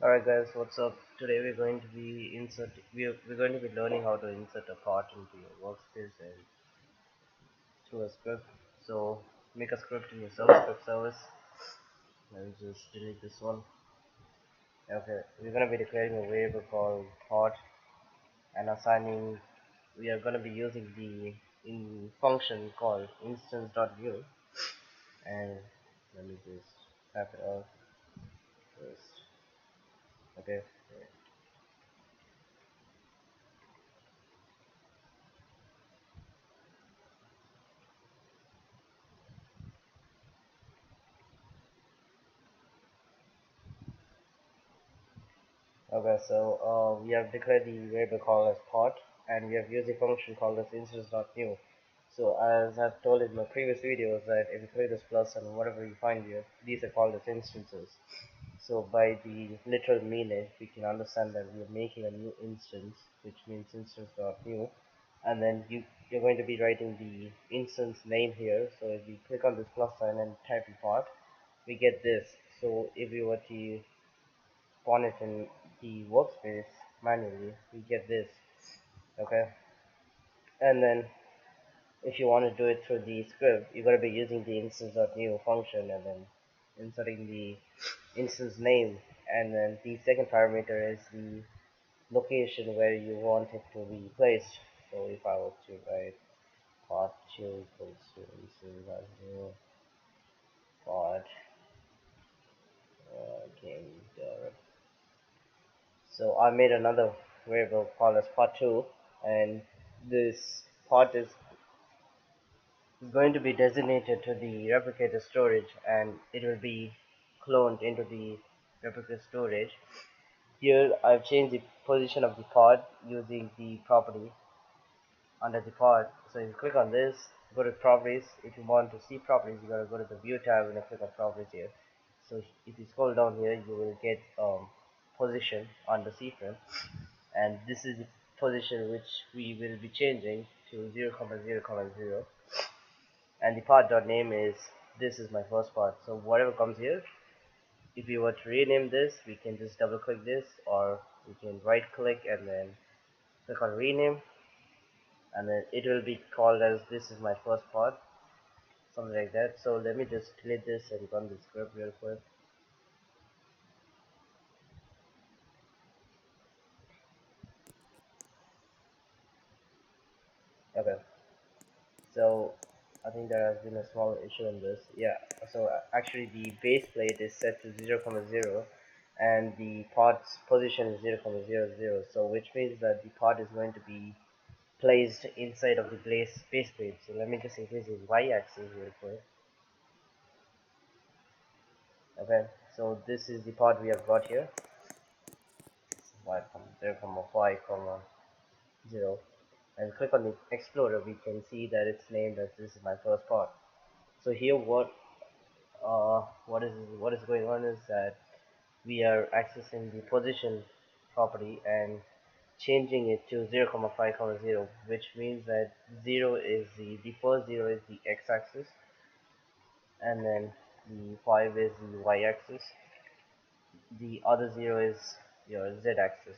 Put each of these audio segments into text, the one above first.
Alright guys, what's up? Today we're going to be learning how to insert a part into your workspace and through a script. So make a script in your script service. Let me just delete this one. Okay, we're gonna be declaring a variable called part and assigning we are gonna be using the in function called Instance.new, and let me just type it out first. Okay. Okay, so we have declared the variable called as part, and we have used a function called as instance.new. So as I've told in my previous videos that if you click this plus and whatever you find here, these are called as instances. So by the literal meaning, we can understand that we are making a new instance, which means instance.new, and then you're going to be writing the instance name here. So if you click on this plus sign and type in part, we get this. So if we were to spawn it in the workspace manually, we get this. Okay, and then if you want to do it through the script, you're going to be using the instance.new function and then inserting the instance name, and then the second parameter is the location where you want it to be placed. So if I were to write part2 equals to instance.new part game directory. So I made another variable called as part2, and this part is going to be designated to the replicator storage, and it will be cloned into the replicator storage. Here I've changed the position of the pod using the property under the pod. So if you click on this, go to properties. If you want to see properties, you gotta go to the view tab and click on properties here. So if you scroll down here, you will get position on the C frame, and this is the position which we will be changing to 0, 0, 0, and the part dot name is this is my first part. So whatever comes here, if we were to rename this, we can just double click this, or we can right click and then click on rename, and then it will be called as this is my first part, something like that. So let me just delete this and run the script real quick. Okay, so I think there has been a small issue in this. Yeah, so actually the base plate is set to 0, 0, and the part's position is 0, 0, 0. So which means that the part is going to be placed inside of the base plate. So let me just increase the y-axis real quick. Okay, so this is the part we have got here. Y, 0, 5, 0. And click on the explorer, we can see that it's named as this is my first part. So here what is going on is that we are accessing the position property and changing it to 0, 5, 0, which means that 0 is the first 0 is the x-axis, and then the 5 is the y-axis, the other 0 is your z-axis.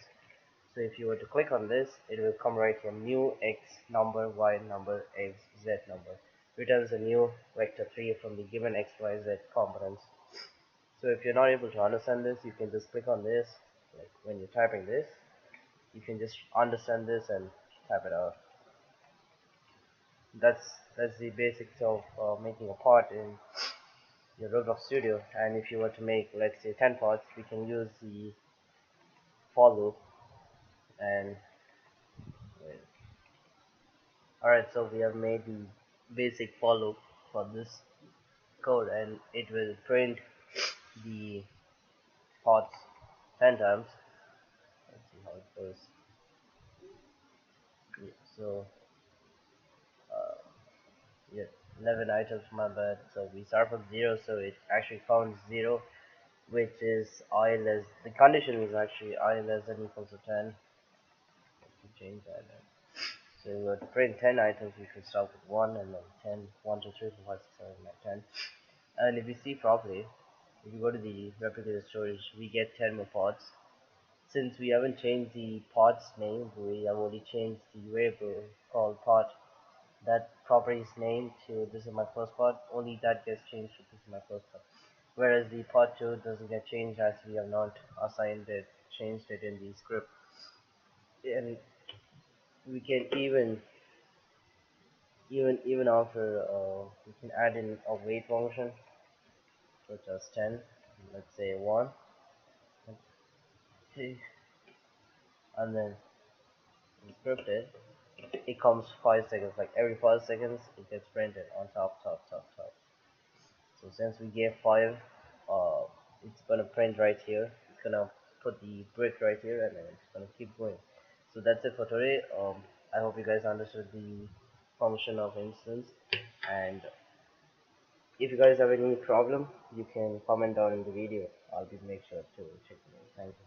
So if you were to click on this, it will come right here, new x number, y number, x, z number. Returns a new vector 3 from the given x, y, z components. So if you're not able to understand this, you can just click on this, like when you're typing this, you can just understand this and type it out. That's the basics of making a part in your Roblox Studio. And if you were to make, let's say, 10 parts, we can use the for loop. And alright, so we have made the basic for loop for this code, and it will print the parts 10 times. Let's see how it goes. Yeah, so yeah, 11 items, my bad. So we start from 0, so it actually counts 0, which is I less, the condition is actually I less than equal to 10. Let change that. So we were to print 10 items, we should start with 1 and then 10, 1, 2, 3, 4, 5, 6, 7, 8, 10. And if you see properly, if you go to the replicated storage, we get 10 more pods. Since we haven't changed the pod's name, we have only changed the variable called pod. That property's name to this is my first pod, only that gets changed to this is my first pod. Whereas the pod 2 doesn't get changed as we have not assigned it, changed it in the script. And we can even after we can add in a wait function such as 10, let's say 1, and then encrypt it. It comes 5 seconds, like every 5 seconds it gets printed on top. So since we gave 5, uh, it's gonna print right here. It's gonna put the brick right here, and then it's gonna keep going. So that's it for today. I hope you guys understood the function of instance, and if you guys have any problem, you can comment down in the video. I'll be make sure to check it out. Thank you.